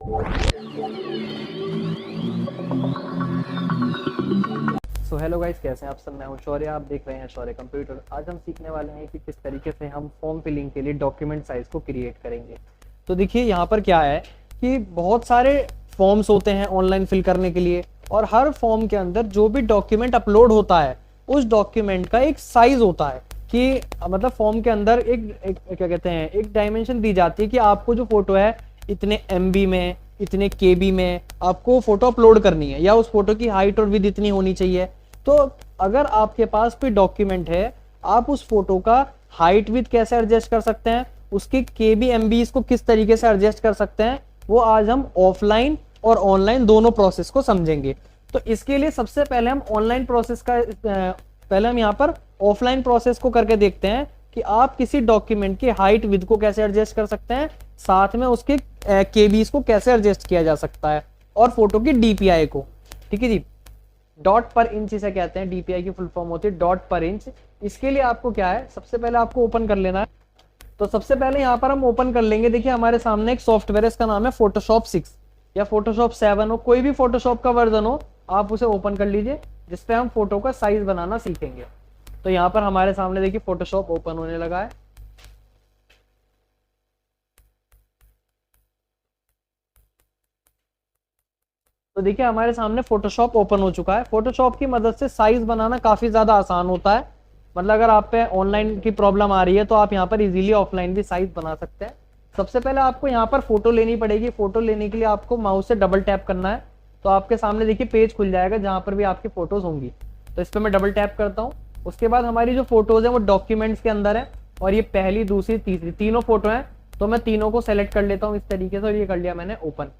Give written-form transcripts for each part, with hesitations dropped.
So hello guys, कैसे हैं आप सब। मैं हूं शौर्य, आप देख रहे हैं शौर्य कंप्यूटर। आज हम सीखने वाले हैं कि किस तरीके से हम फॉर्म फिलिंग के लिए डॉक्यूमेंट साइज को क्रिएट करेंगे। तो देखिए यहाँ पर क्या है कि बहुत सारे फॉर्म्स होते हैं ऑनलाइन फिल करने के लिए, और हर फॉर्म के अंदर जो भी डॉक्यूमेंट अपलोड होता है उस डॉक्यूमेंट का एक साइज होता है कि मतलब फॉर्म के अंदर एक क्या कहते हैं, एक डायमेंशन दी जाती है कि आपको जो फोटो है इतने MB में, इतने KB में आपको फोटो अपलोड करनी है, या उस फोटो की हाइट और विड्थ इतनी होनी चाहिए। तो अगर आपके पास कोई डॉक्यूमेंट है, आप उस फोटो का हाइट विड्थ कैसे एडजस्ट कर सकते हैं, उसकी KB MBs को किस तरीके से एडजस्ट कर सकते हैं, वो आज हम ऑफलाइन और ऑनलाइन दोनों प्रोसेस को समझेंगे। तो इसके लिए सबसे पहले हम ऑनलाइन प्रोसेस का पहले हम यहाँ पर ऑफलाइन प्रोसेस को करके देखते हैं कि आप किसी डॉक्यूमेंट की हाइट विड्थ को कैसे एडजस्ट कर सकते हैं, साथ में उसके KBs को कैसे एडजस्ट किया जा सकता है, और फोटो की DPI को। ठीक है जी, डॉट पर इंच इसे कहते हैं, DPI की फुल फॉर्म होती है डॉट पर इंच। इसके लिए आपको क्या है, सबसे पहले आपको ओपन कर लेना है। तो सबसे पहले यहाँ पर हम ओपन कर लेंगे। देखिए हमारे सामने एक सॉफ्टवेयर है, इसका नाम है फोटोशॉप 6 या फोटोशॉप 7 हो, कोई भी फोटोशॉप का वर्जन हो, आप उसे ओपन कर लीजिए, जिसपे हम फोटो का साइज बनाना सीखेंगे। तो यहाँ पर हमारे सामने देखिए फोटोशॉप ओपन होने लगा है। तो देखिए हमारे सामने फोटोशॉप ओपन हो चुका है। फोटोशॉप की मदद से साइज बनाना काफी ज्यादा आसान होता है। मतलब अगर आप पे ऑनलाइन की प्रॉब्लम आ रही है तो आप यहाँ पर इजीली ऑफलाइन भी साइज बना सकते हैं। सबसे पहले आपको यहाँ पर फोटो लेनी पड़ेगी। फोटो लेने के लिए आपको माउस से डबल टैप करना है, तो आपके सामने देखिए पेज खुल जाएगा जहां पर भी आपकी फोटोज होंगी। तो इस पर मैं डबल टैप करता हूँ। उसके बाद हमारी जो फोटोज है वो डॉक्यूमेंट्स के अंदर है, और ये पहली, दूसरी, तीसरी तीनों फोटो है। तो मैं तीनों को सेलेक्ट कर लेता हूँ इस तरीके से, और ये कर लिया मैंने ओपन।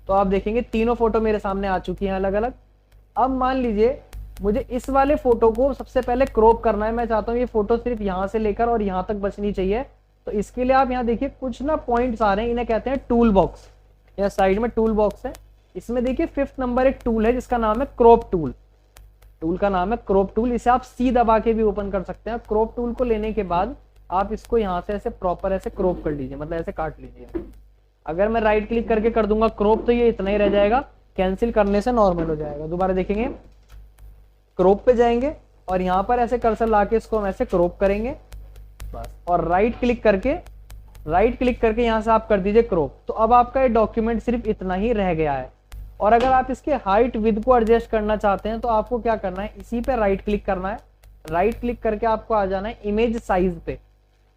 तो आप देखेंगे तीनों फोटो मेरे सामने आ चुकी हैं अलग अलग। अब मान लीजिए मुझे इस वाले फोटो को सबसे पहले क्रॉप करना है। मैं चाहता हूँ ये फोटो सिर्फ यहाँ से लेकर और यहाँ तक बचनी चाहिए। तो इसके लिए आप यहाँ देखिए कुछ ना पॉइंट्स आ रहे हैं, इन्हें कहते हैं टूल बॉक्स। या साइड में टूल बॉक्स है, इसमें देखिए 5th नंबर एक टूल है जिसका नाम है क्रॉप टूल। टूल का नाम है क्रॉप टूल। इसे आप C दबा के भी ओपन कर सकते हैं। क्रॉप टूल को लेने के बाद आप इसको यहाँ से ऐसे प्रॉपर ऐसे क्रॉप कर लीजिए, मतलब ऐसे काट लीजिए। अगर मैं राइट क्लिक करके कर दूंगा क्रॉप, तो ये इतना ही रह जाएगा। कैंसिल करने से नॉर्मल हो जाएगा। दोबारा देखेंगे, क्रॉप पे जाएंगे और यहाँ पर ऐसे कर्सर लाके इसको हम ऐसे क्रॉप करेंगे बस, और राइट क्लिक करके यहाँ से आप कर दीजिए क्रॉप। तो अब आपका ये डॉक्यूमेंट सिर्फ इतना ही रह गया है। और अगर आप इसके हाइट विड्थ को एडजस्ट करना चाहते हैं तो आपको क्या करना है, इसी पे राइट क्लिक करना है। राइट क्लिक करके आपको आ जाना है इमेज साइज पे,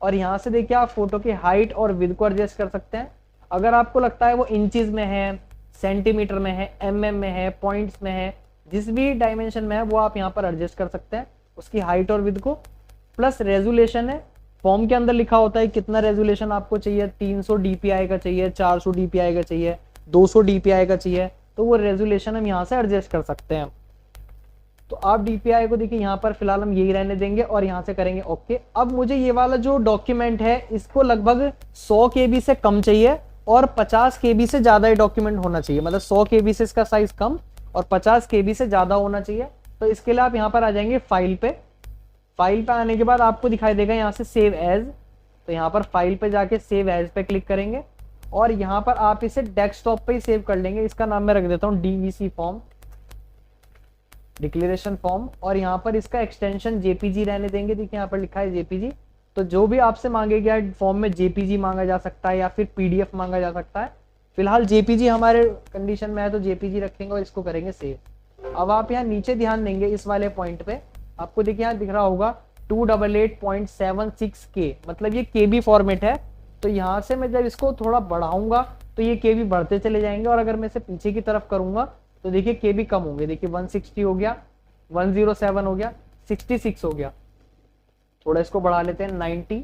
और यहाँ से देखिए आप फोटो की हाइट और विड्थ को एडजस्ट कर सकते हैं। अगर आपको लगता है वो इंचेस में है, सेंटीमीटर में है, MM में है, पॉइंट्स में है, जिस भी डायमेंशन में है वो आप यहाँ पर एडजस्ट कर सकते हैं उसकी हाइट और विड्थ को। प्लस रेजुलेशन है, फॉर्म के अंदर लिखा होता है कितना रेजुलेशन आपको चाहिए, 300 DPI का चाहिए, 400 DPI का चाहिए, 200 DPI का चाहिए। तो वो रेजुलेशन हम यहाँ से एडजस्ट कर सकते हैं। तो आप DPI को देखिए यहाँ पर फिलहाल हम यही रहने देंगे और यहाँ से करेंगे ओके। अब मुझे ये वाला जो डॉक्यूमेंट है इसको लगभग 100 KB से कम चाहिए और 50 KB से ज्यादा ये डॉक्यूमेंट होना चाहिए। मतलब 100 KB से इसका साइज कम और 50 KB से ज्यादा होना चाहिए। तो इसके लिए आप यहाँ पर आ जाएंगे फाइल पे। फाइल पे आने के बाद आपको दिखाई देगा यहाँ से सेव एज। तो यहाँ पर फाइल पे जाके सेव एज पे क्लिक करेंगे और यहाँ पर आप इसे डेस्कटॉप पे ही सेव कर लेंगे। इसका नाम मैं रख देता हूँ DVC फॉर्म, डिक्लेरेशन फॉर्म, और यहाँ पर इसका एक्सटेंशन JPG रहने देंगे। देखिए यहाँ पर लिखा है JPG। तो जो भी आपसे मांगेगा फॉर्म में JPG मांगा जा सकता है या फिर PDF मांगा जा सकता है। फिलहाल JPG हमारे कंडीशन में है तो JPG रखेंगे और इसको करेंगे सेव। अब आप यहाँ नीचे ध्यान देंगे इस वाले पॉइंट पे, आपको देखिए यहाँ दिख रहा होगा 288.76K, मतलब ये KB फॉर्मेट है। तो यहाँ से मैं जब इसको थोड़ा बढ़ाऊंगा तो ये KB बढ़ते चले जाएंगे, और अगर मैं इसे पीछे की तरफ करूंगा तो देखिए KB कम होंगे। देखिए 160 हो गया, 107 हो गया, 66 हो गया। थोड़ा इसको बढ़ा लेते हैं 90,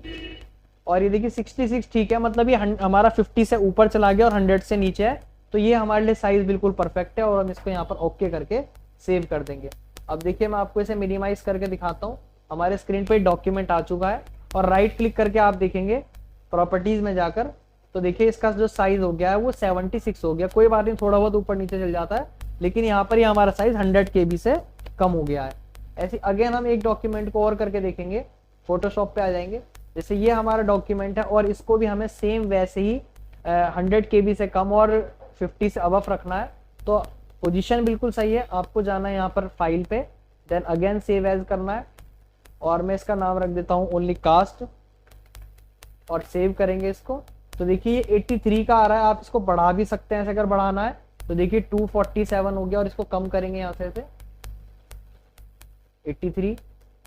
और ये देखिए 66 ठीक है। मतलब ये हमारा 50 से ऊपर चला गया और 100 से नीचे है। तो ये हमारे लिए साइज बिल्कुल परफेक्ट है, और हम इसको यहाँ पर ओके करके सेव कर देंगे। अब देखिए मैं आपको इसे मिनिमाइज करके दिखाता हूँ। हमारे स्क्रीन पे डॉक्यूमेंट आ चुका है, और राइट क्लिक करके आप देखेंगे प्रॉपर्टीज में जाकर, तो देखिए इसका जो साइज हो गया है वो 76 हो गया। कोई बात नहीं, थोड़ा बहुत ऊपर नीचे चल जाता है, लेकिन यहाँ पर ये हमारा साइज 100 KB से कम हो गया है। ऐसे अगेन हम एक डॉक्यूमेंट को और करके देखेंगे। फोटोशॉप पे आ जाएंगे, जैसे ये हमारा डॉक्यूमेंट है और इसको भी हमें सेम वैसे ही 100 KB से कम और 50 से अबव रखना है। तो पोजीशन बिल्कुल सही है, आपको जाना है यहाँ पर फाइल पे, देन अगेन सेव एज करना है और मैं इसका नाम रख देता हूँ ओनली कास्ट और सेव करेंगे इसको। तो देखिए ये 83 का आ रहा है, आप इसको बढ़ा भी सकते हैं ऐसे अगर बढ़ाना है। तो देखिए 247 हो गया और इसको कम करेंगे यहाँ से 83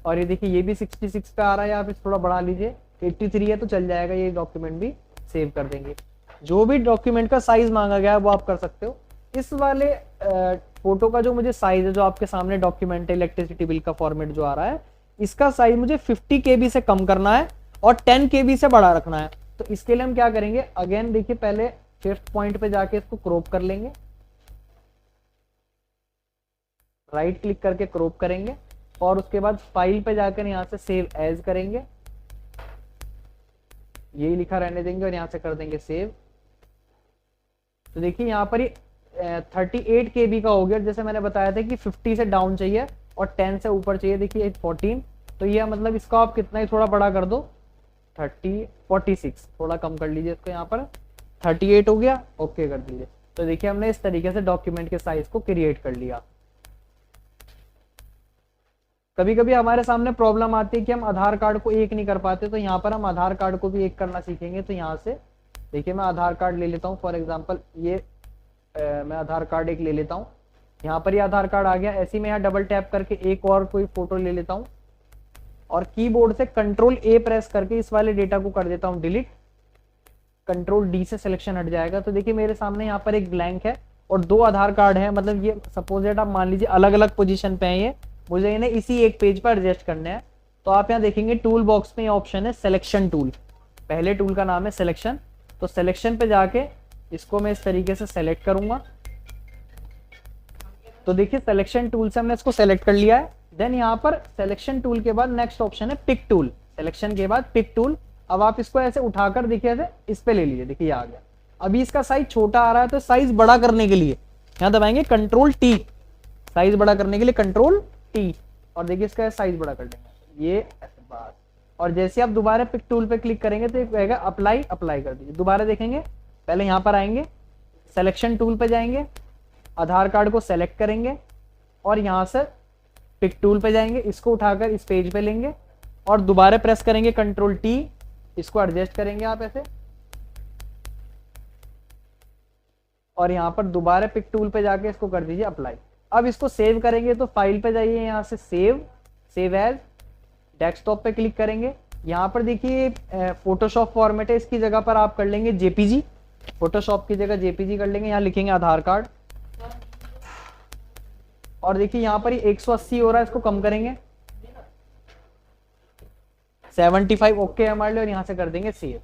और ये देखिए ये भी 66 पे आ रहा है, आप इस थोड़ा बढ़ा लीजिए। 83 है तो चल जाएगा, ये डॉक्यूमेंट भी सेव कर देंगे। जो भी डॉक्यूमेंट का साइज मांगा गया है वो आप कर सकते हो। इस वाले फोटो का जो मुझे साइज है, जो आपके सामने डॉक्यूमेंट है इलेक्ट्रिसिटी बिल का फॉर्मेट जो आ रहा है, इसका साइज मुझे 50 KB से कम करना है और 10 KB से बड़ा रखना है। तो इसके लिए हम क्या करेंगे, अगेन देखिए पहले 5th पॉइंट पे जाके इसको क्रॉप कर लेंगे, राइट क्लिक करके क्रॉप करेंगे और उसके बाद फाइल पे जाकर यहाँ से सेव एज करेंगे, यही लिखा रहने देंगे और यहाँ से कर देंगे सेव। तो देखिए यहाँ पर ही 38 KB का हो गया, जैसे मैंने बताया था कि 50 से डाउन चाहिए और 10 से ऊपर चाहिए। देखिए 14, तो ये मतलब इसको आप कितना ही थोड़ा बड़ा कर दो, 46 थोड़ा कम कर लीजिए इसको, यहाँ पर 38 हो गया, ओके कर दीजिए। तो देखिए हमने इस तरीके से डॉक्यूमेंट के साइज को क्रिएट कर लिया। कभी कभी हमारे सामने प्रॉब्लम आती है कि हम आधार कार्ड को एक नहीं कर पाते, तो यहाँ पर हम आधार कार्ड को भी एक करना सीखेंगे। तो यहाँ से देखिए मैं आधार कार्ड ले लेता हूँ, फॉर एग्जांपल ये मैं आधार कार्ड एक ले लेता हूँ, यहाँ पर ये आधार कार्ड आ गया। ऐसे में यहाँ डबल टैप करके एक और कोई फोटो ले लेता हूँ और कीबोर्ड से कंट्रोल A प्रेस करके इस वाले डेटा को कर देता हूँ डिलीट, कंट्रोल D से सिलेक्शन हट जाएगा। तो देखिए मेरे सामने यहाँ पर एक ब्लैंक है और 2 आधार कार्ड है, मतलब ये सपोज आप मान लीजिए अलग अलग पोजीशन पे हैं, ये मुझे इन्हें इसी एक पेज पर एडजस्ट करना है। तो आप यहाँ देखेंगे टूल बॉक्स में ऑप्शन है सिलेक्शन टूल, पहले टूल का नाम है सिलेक्शन। तो सिलेक्शन पे जाके इसको मैं इस तरीके से सेलेक्ट करूंगा। तो देखिए सिलेक्शन टूल से हमने इसको सेलेक्ट कर लिया है। देन यहाँ पर सिलेक्शन टूल के बाद नेक्स्ट ऑप्शन है पिक टूल, सिलेक्शन के बाद पिक टूल। अब आप इसको ऐसे उठाकर देखिए ऐसे इस पे ले लीजिए, देखिए आ गया। अभी इसका साइज छोटा आ रहा है, तो साइज बड़ा करने के लिए यहाँ दबाएंगे कंट्रोल T, साइज बड़ा करने के लिए कंट्रोल T और देखिए इसका साइज बड़ा कर देंगे, ये ऐसे बात। और जैसे आप दोबारा पिक टूल पे क्लिक करेंगे तो कहेगा अप्लाई, अप्लाई कर दीजिए। दोबारा देखेंगे, पहले यहाँ पर आएंगे, सिलेक्शन टूल पे जाएंगे, आधार कार्ड को सेलेक्ट करेंगे और यहाँ से पिक टूल पे जाएंगे, इसको उठाकर इस पेज पे लेंगे और दोबारा प्रेस करेंगे कंट्रोल T, इसको एडजस्ट करेंगे आप ऐसे और यहाँ पर दोबारा पिक टूल पे जाके इसको कर दीजिए अप्लाई। अब इसको सेव करेंगे तो फाइल पे जाइए, यहाँ से सेव एज, डेस्कटॉप पे क्लिक करेंगे। यहाँ पर देखिए फोटोशॉप फॉर्मेट है, इसकी जगह पर आप कर लेंगे JPG, फोटोशॉप की जगह JPG कर लेंगे। यहाँ लिखेंगे आधार कार्ड और देखिए यहाँ पर 180 हो रहा है, इसको कम करेंगे 75, ओके हमारे लिए, और यहाँ से कर देंगे सेव।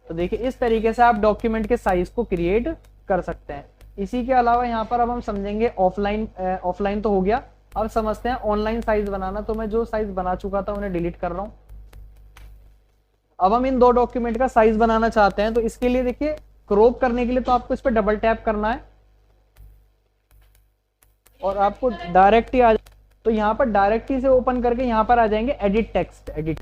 तो देखिए इस तरीके से आप डॉक्यूमेंट के साइज को क्रिएट कर सकते हैं। इसी के अलावा यहाँ पर अब हम समझेंगे ऑफलाइन तो हो गया, अब समझते हैं ऑनलाइन साइज बनाना। तो मैं जो साइज बना चुका था उन्हें डिलीट कर रहा हूँ। अब हम इन 2 डॉक्यूमेंट का साइज बनाना चाहते हैं, तो इसके लिए देखिए क्रॉप करने के लिए तो आपको इस पर डबल टैप करना है और आपको डायरेक्ट ही आ, तो यहाँ पर डायरेक्ट ही से ओपन करके यहाँ पर आ जाएंगे एडिट टेक्स्ट, एडिट,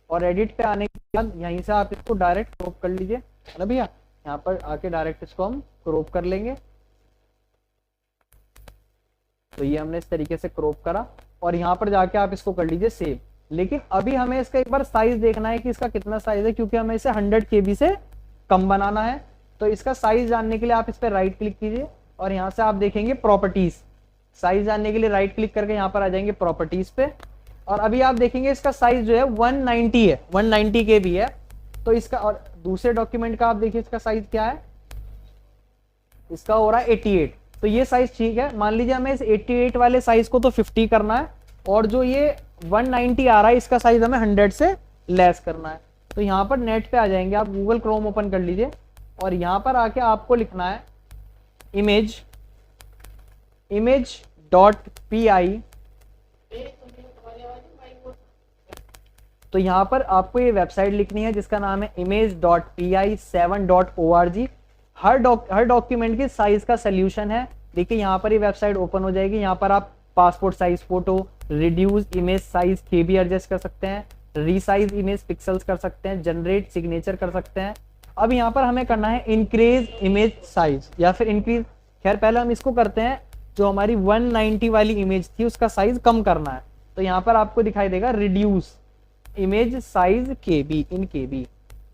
और एडिट पे आने के बाद यहीं से आप इसको डायरेक्ट क्रॉप कर लीजिए, है ना भैया। यहाँ पर आके डायरेक्ट इसको हम क्रॉप कर लेंगे। तो ये हमने इस तरीके से क्रॉप करा और यहाँ पर जाके आप इसको कर लीजिए सेव। लेकिन अभी हमें इसका एक बार साइज देखना है कि इसका कितना साइज है, क्योंकि हमें इसे 100 KB से कम बनाना है। तो इसका साइज जानने के लिए आप इस पर राइट क्लिक कीजिए और यहाँ से आप देखेंगे प्रॉपर्टीज, साइज जानने के लिए राइट क्लिक करके यहाँ पर आ जाएंगे प्रॉपर्टीज पे और अभी आप देखेंगे इसका साइज जो है 190 है, 190 KB है। तो इसका, और दूसरे डॉक्यूमेंट का आप देखिए इसका साइज क्या है, इसका हो रहा है 88। तो ये साइज ठीक है। मान लीजिए हमें इस 88 वाले साइज को तो 50 करना है और जो ये 190 आ रहा है इसका साइज हमें 100 से लेस करना है। तो यहाँ पर नेट पे आ जाएंगे, आप गूगल क्रोम ओपन कर लीजिए और यहाँ पर आके आपको लिखना है image.py। तो यहाँ पर आपको ये वेबसाइट लिखनी है जिसका नाम है image.py7.org। हर डॉक्यूमेंट की साइज का सोल्यूशन है। देखिए यहाँ पर ये वेबसाइट ओपन हो जाएगी। यहाँ पर आप passport size photo, reduce image size KB adjust कर सकते हैं, रीसाइज इमेज पिक्सल्स कर सकते हैं, जनरेट सिग्नेचर कर सकते हैं, अब यहाँ पर हमें करना है इंक्रीज इमेज साइज या फिर इंक्रीज, खैर पहले हम इसको करते हैं, जो हमारी 190 वाली इमेज थी उसका साइज कम करना है। तो यहाँ पर आपको दिखाई देगा रिड्यूस इमेज साइज केबी इन केबी।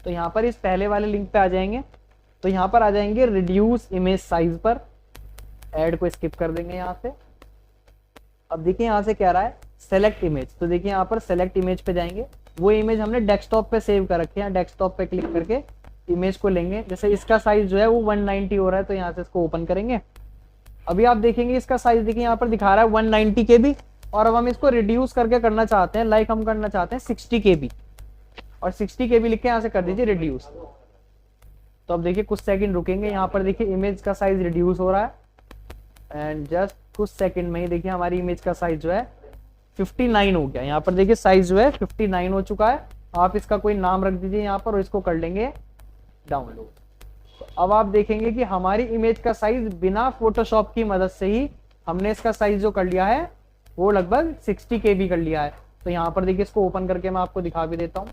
तो यहाँ पर इस पहले वाले लिंक पे आ जाएंगे, तो यहाँ पर आ जाएंगे रिड्यूस इमेज साइज पर, ऐड को स्किप कर देंगे यहाँ से। अब देखिए यहाँ से क्या रहा है सेलेक्ट इमेज, तो देखिए यहाँ पर सेलेक्ट इमेज पे जाएंगे, वो इमेज हमने डेस्कटॉप पे सेव कर रखी है, डेस्कटॉप पे क्लिक करके इमेज को लेंगे। जैसे इसका साइज जो है वो 190 हो रहा है, तो यहाँ से इसको ओपन करेंगे। अभी आप देखेंगे इसका साइज देखिए यहाँ पर दिखा रहा है 190 KB, और अब हम इसको रिड्यूस करके करना चाहते हैं, लाइक हम करना चाहते हैं 60 KB, और 60 KB लिख के यहाँ से कर दीजिए रिड्यूस। तो अब देखिए कुछ सेकंड रुकेंगे, यहाँ पर देखिए इमेज का साइज रिड्यूस हो रहा है, एंड जस्ट कुछ सेकंड में ही देखिए हमारी इमेज का साइज जो है 59 हो गया। यहाँ पर देखिए साइज जो है 59 हो चुका है। आप इसका कोई नाम रख दीजिए यहाँ पर और इसको कर लेंगे डाउनलोड। तो अब आप देखेंगे कि हमारी इमेज का साइज बिना फोटोशॉप की मदद से ही हमने इसका साइज जो कर लिया है वो लगभग 60 KB कर लिया है। तो यहाँ पर देखिए इसको ओपन करके मैं आपको दिखा भी देता हूँ।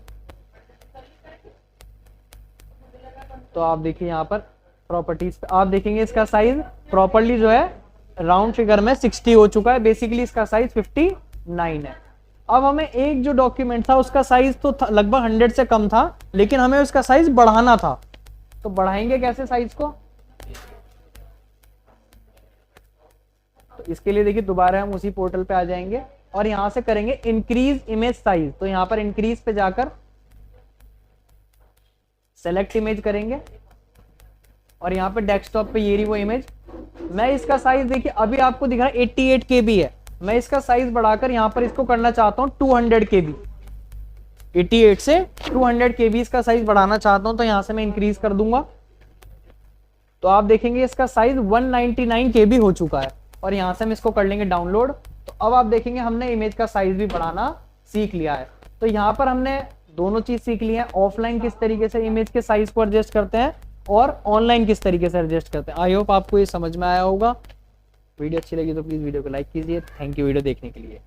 तो आप देखिए यहाँ पर प्रॉपर्टीज पे आप देखेंगे इसका साइज प्रॉपरली जो है राउंड फिगर में 60 हो चुका है। बेसिकली इसका साइज 59 है। अब हमें एक जो डॉक्यूमेंट था उसका साइज तो लगभग 100 से कम था, लेकिन हमें उसका साइज बढ़ाना था। तो बढ़ाएंगे कैसे साइज को? तो इसके लिए देखिए दोबारा हम उसी पोर्टल पे आ जाएंगे और यहां से करेंगे इंक्रीज इमेज साइज। तो यहां पर इंक्रीज पे जाकर सेलेक्ट इमेज करेंगे और यहाँ पे डेस्कटॉप पे ये रही वो इमेज। मैं इसका साइज देखिए अभी आपको दिख रहा है 88 KB है, मैं इसका साइज बढ़ाकर यहाँ पर इसको करना चाहता हूँ 200 KB। 88 से 200 KB इसका साइज बढ़ाना चाहता हूँ, तो यहाँ से मैं इंक्रीज कर दूंगा। तो आप देखेंगे इसका साइज 199 KB हो चुका है और यहाँ से हम इसको कर लेंगे डाउनलोड। तो अब आप देखेंगे हमने इमेज का साइज भी बढ़ाना सीख लिया है। तो यहाँ पर हमने दोनों चीज सीख ली है, ऑफलाइन किस तरीके से इमेज के साइज को एडजस्ट करते हैं और ऑनलाइन किस तरीके से एडजस्ट करते हैं। आई होप आपको ये समझ में आया होगा। वीडियो अच्छी लगी तो प्लीज वीडियो को लाइक कीजिए। थैंक यू वीडियो देखने के लिए।